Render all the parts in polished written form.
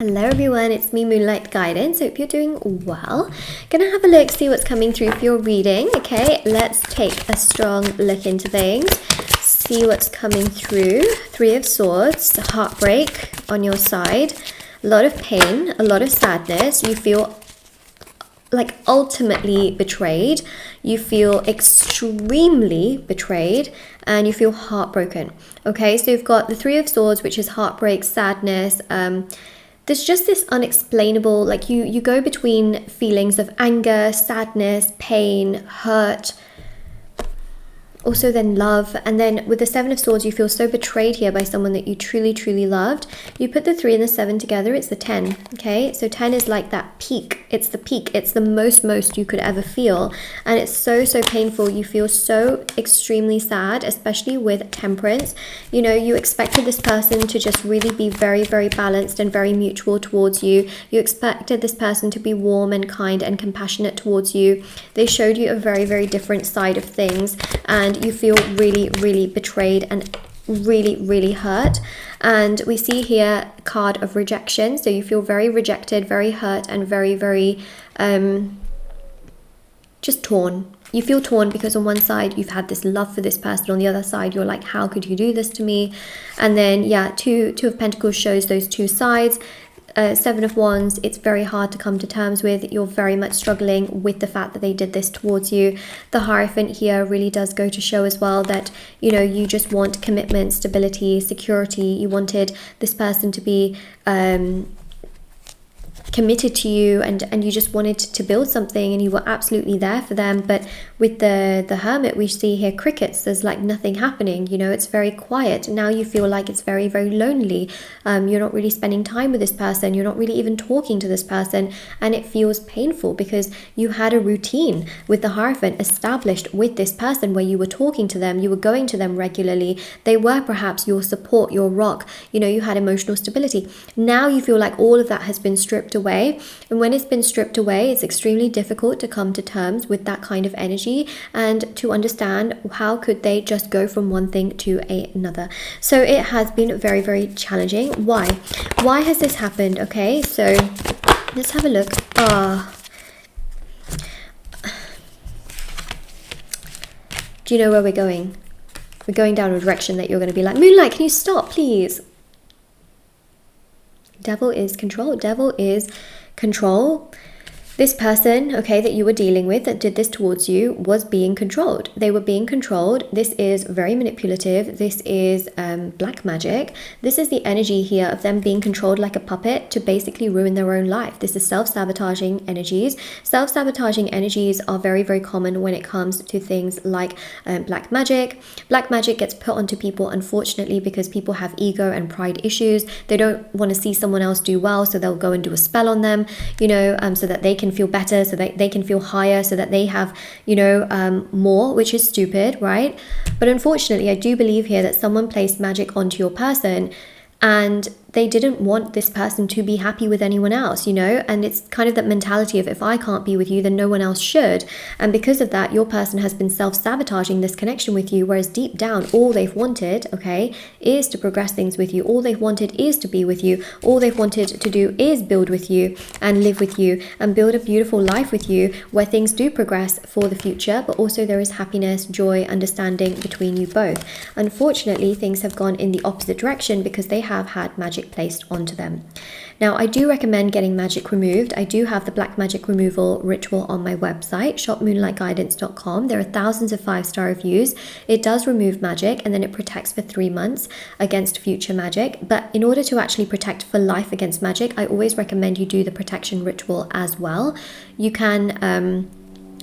Hello everyone, it's me, Moonlight Guidance. Hope you're doing well. Gonna have a look, see what's coming through for your reading. Okay, let's take a strong look into things. See what's coming through. Three of Swords, heartbreak on your side. A lot of pain, a lot of sadness. You feel like ultimately betrayed. You feel extremely betrayed and you feel heartbroken. Okay, so you've got the Three of Swords, which is heartbreak, sadness, there's just this unexplainable, like you go between feelings of anger, sadness, pain, hurt, also then love. And then with the Seven of Swords, you feel so betrayed here by someone that you truly, truly loved. You put the 3 and the 7 together, it's the 10. Okay, so 10 is like that peak. It's the peak. It's the most you could ever feel. And it's so painful. You feel so extremely sad, especially with Temperance. You know, you expected this person to just really be very, very balanced and very mutual towards you. You expected this person to be warm and kind and compassionate towards you. They showed you a very, very different side of things. And you feel really, really betrayed and really, really hurt. And we see here a card of rejection. So you feel very rejected, very hurt, and very, very just torn. You feel torn because on one side you've had this love for this person, on the other side you're like, how could you do this to me? And then yeah, two of Pentacles shows those two sides. Seven of Wands, it's very hard to come to terms with. You're very much struggling with the fact that they did this towards you. The Hierophant here really does go to show as well that, you know, you just want commitment, stability, security. You wanted this person to be committed to you and you just wanted to build something and you were absolutely there for them. But with the Hermit, we see here crickets. There's like nothing happening, you know, it's very quiet. Now you feel like it's very, very lonely. You're not really spending time with this person. You're not really even talking to this person, and it feels painful because you had a routine with the Hierophant established with this person where you were talking to them, you were going to them regularly. They were perhaps your support, your rock, you know, you had emotional stability. Now you feel like all of that has been stripped away, and when it's been stripped away, it's extremely difficult to come to terms with that kind of energy and to understand how could they just go from one thing to another. So it has been very, very challenging. Why has this happened? Okay, so let's have a look. Do you know where we're going? We're going down a direction that you're going to be like, Moonlight, can you stop, please? Devil is control. Devil is control. This person, okay, that you were dealing with that did this towards you was being controlled. They were being controlled. This is very manipulative. This is black magic. This is the energy here of them being controlled like a puppet to basically ruin their own life. This is self-sabotaging energies. Self-sabotaging energies are very, very common when it comes to things like black magic. Black magic gets put onto people, unfortunately, because people have ego and pride issues. They don't want to see someone else do well, so they'll go and do a spell on them, you know, so that they can feel better, so that they can feel higher, so that they have, you know, more, which is stupid, right? But unfortunately, I do believe here that someone placed magic onto your person and they didn't want this person to be happy with anyone else, you know, and it's kind of that mentality of if I can't be with you, then no one else should. And because of that, your person has been self-sabotaging this connection with you, whereas deep down, all they've wanted, okay, is to progress things with you. All they've wanted is to be with you. All they've wanted to do is build with you and live with you and build a beautiful life with you where things do progress for the future, but also there is happiness, joy, understanding between you both. Unfortunately, things have gone in the opposite direction because they have had magic placed onto them. Now, I do recommend getting magic removed. I do have the black magic removal ritual on my website, shopmoonlightguidance.com. There are thousands of 5-star reviews. It does remove magic and then it protects for 3 months against future magic. But in order to actually protect for life against magic, I always recommend you do the protection ritual as well. You can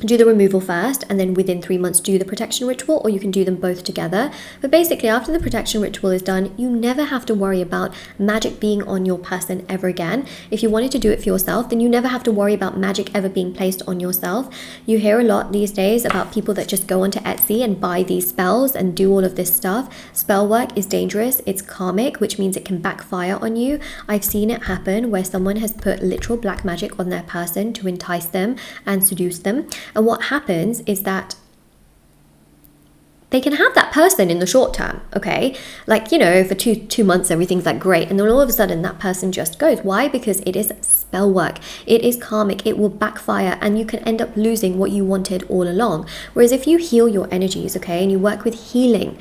do the removal first and then within 3 months do the protection ritual, or you can do them both together. But basically, after the protection ritual is done, you never have to worry about magic being on your person ever again. If you wanted to do it for yourself, then you never have to worry about magic ever being placed on yourself. You hear a lot these days about people that just go onto Etsy and buy these spells and do all of this stuff. Spell work is dangerous. It's karmic, which means it can backfire on you. I've seen it happen where someone has put literal black magic on their person to entice them and seduce them. And what happens is that they can have that person in the short term, okay? Like, you know, for two months, everything's like great. And then all of a sudden that person just goes. Why? Because it is spell work. It is karmic. It will backfire and you can end up losing what you wanted all along. Whereas if you heal your energies, okay, and you work with healing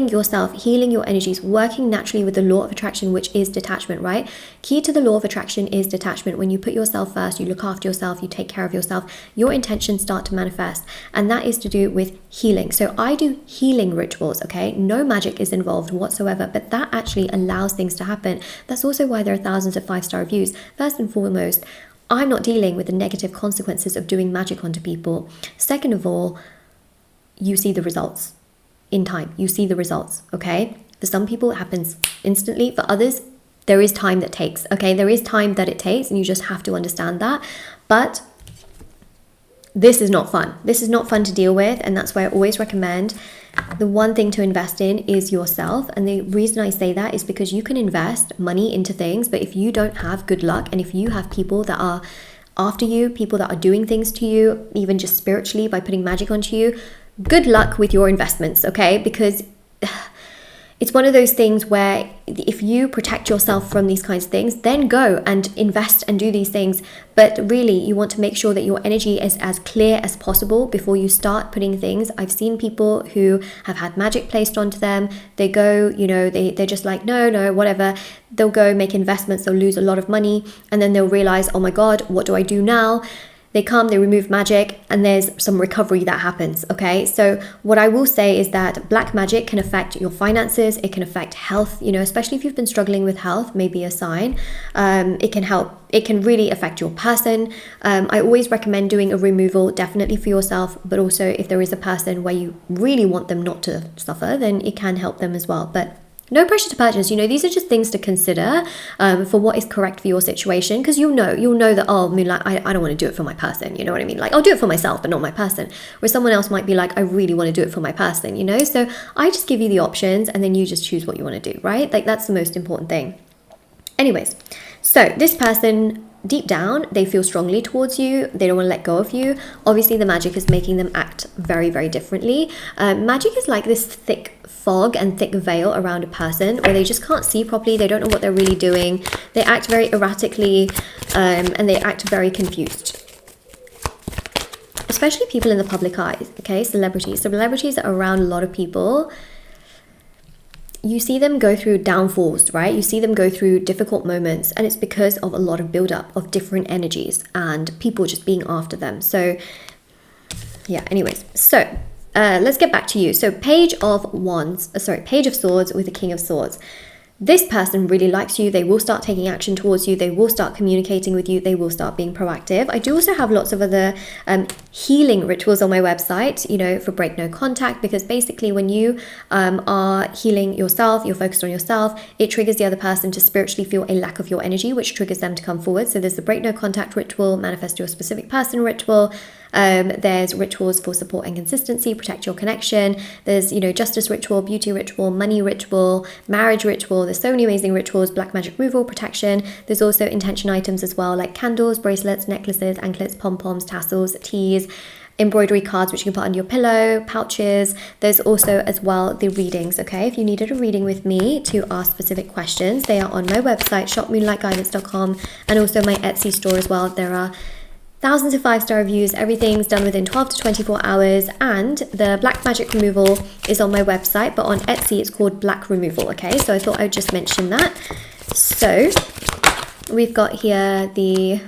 yourself, healing your energies, working naturally with the law of attraction, which is detachment, right? Key to the law of attraction is detachment. When you put yourself first, you look after yourself, you take care of yourself, your intentions start to manifest. And that is to do with healing. So I do healing rituals, okay? No magic is involved whatsoever, but that actually allows things to happen. That's also why there are thousands of 5-star reviews. First and foremost, I'm not dealing with the negative consequences of doing magic onto people. Second of all, you see the results in time. You see the results, okay? For some people, it happens instantly. For others, there is time that takes, okay? There is time that it takes, and you just have to understand that. But this is not fun. This is not fun to deal with, and that's why I always recommend the one thing to invest in is yourself. And the reason I say that is because you can invest money into things, but if you don't have good luck, and if you have people that are after you, people that are doing things to you, even just spiritually by putting magic onto you, good luck with your investments, okay? Because it's one of those things where if you protect yourself from these kinds of things, then go and invest and do these things. But really, you want to make sure that your energy is as clear as possible before you start putting things. I've seen people who have had magic placed onto them. They go, you know, they're just like, no, whatever. They'll go make investments. They'll lose a lot of money. And then they'll realize, oh my God, what do I do now? They come, they remove magic, and there's some recovery that happens, okay? So what I will say is that black magic can affect your finances, it can affect health, you know, especially if you've been struggling with health, maybe a sign. It can really affect your person. I always recommend doing a removal, definitely for yourself, but also if there is a person where you really want them not to suffer, then it can help them as well. But no pressure to purchase. You know, these are just things to consider for what is correct for your situation, because you'll know that, oh, Moonlight, I don't want to do it for my person, you know what I mean? Like, I'll do it for myself, but not my person. Where someone else might be like, I really want to do it for my person, you know? So I just give you the options and then you just choose what you want to do, right? Like, that's the most important thing. Anyways, so this person, deep down, they feel strongly towards you. They don't want to let go of you. Obviously, the magic is making them act very, very differently. Magic is like this thick fog and thick veil around a person where they just can't see properly. They don't know what they're really doing. They act very erratically and they act very confused. Especially people in the public eye, okay? Celebrities that are around a lot of people. You see them go through downfalls, right? You see them go through difficult moments, and it's because of a lot of buildup of different energies and people just being after them. So yeah, anyways, so let's get back to you. So Page of Swords with the King of Swords. This person really likes you. They will start taking action towards you. They will start communicating with you. They will start being proactive. I do also have lots of other healing rituals on my website, you know, for break no contact, because basically when you are healing yourself, you're focused on yourself, it triggers the other person to spiritually feel a lack of your energy, which triggers them to come forward. So there's the break no contact ritual, manifest your specific person ritual. There's rituals for support and consistency, protect your connection. There's, you know, justice ritual, beauty ritual, money ritual, marriage ritual. There's so many amazing rituals, black magic removal, protection. There's also intention items as well, like candles, bracelets, necklaces, anklets, pom-poms, tassels, teas, embroidery cards, which you can put under your pillow, pouches. There's also as well the readings, okay? If you needed a reading with me to ask specific questions, they are on my website, shopmoonlightguidance.com, and also my Etsy store as well. There are thousands of 5-star reviews. Everything's done within 12 to 24 hours, and the black magic removal is on my website, but on Etsy it's called black removal, okay? So I thought I would just mention that. So we've got here the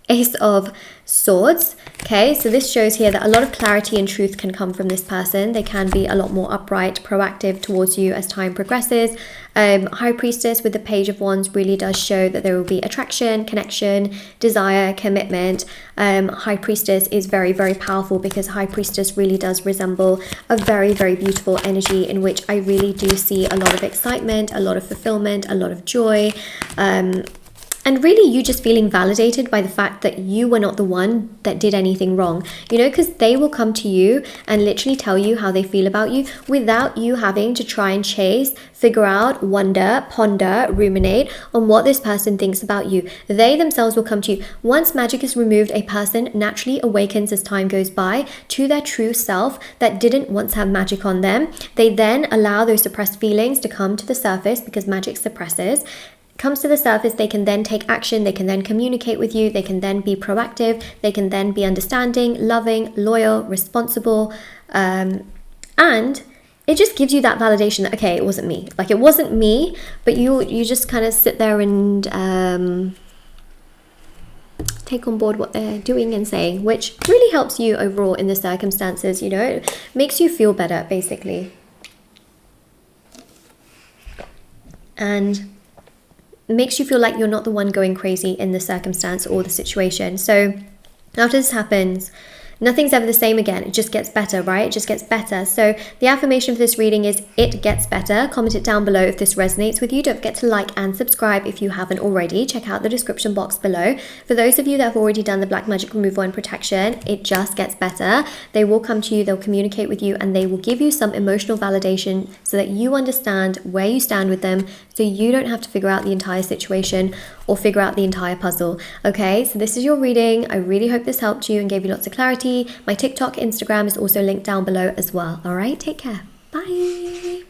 Ace of Swords. Okay, so this shows here that a lot of clarity and truth can come from this person. They can be a lot more upright, proactive towards you as time progresses. High Priestess with the Page of Wands really does show that there will be attraction, connection, desire, commitment. High Priestess is very, very powerful because High Priestess really does resemble a very, very beautiful energy in which I really do see a lot of excitement, a lot of fulfillment, a lot of joy. And really you just feeling validated by the fact that you were not the one that did anything wrong, you know, because they will come to you and literally tell you how they feel about you without you having to try and chase, figure out, wonder, ponder, ruminate on what this person thinks about you. They themselves will come to you. Once magic is removed, a person naturally awakens as time goes by to their true self that didn't once have magic on them. They then allow those suppressed feelings to come to the surface because magic suppresses. Comes to the surface, they can then take action, they can then communicate with you, they can then be proactive, they can then be understanding, loving, loyal, responsible, and it just gives you that validation that, okay, it wasn't me. Like, it wasn't me, but you just kind of sit there and take on board what they're doing and saying, which really helps you overall in the circumstances, you know, it makes you feel better, basically. And makes you feel like you're not the one going crazy in the circumstance or the situation. So after this happens, nothing's ever the same again. It just gets better, right? It just gets better. So the affirmation for this reading is it gets better. Comment it down below if this resonates with you. Don't forget to like and subscribe if you haven't already. Check out the description box below. For those of you that have already done the black magic removal and protection, it just gets better. They will come to you, they'll communicate with you, and they will give you some emotional validation so that you understand where you stand with them, so you don't have to figure out the entire situation or figure out the entire puzzle. Okay, so this is your reading. I really hope this helped you and gave you lots of clarity. My TikTok, Instagram is also linked down below as well. All right, take care. Bye.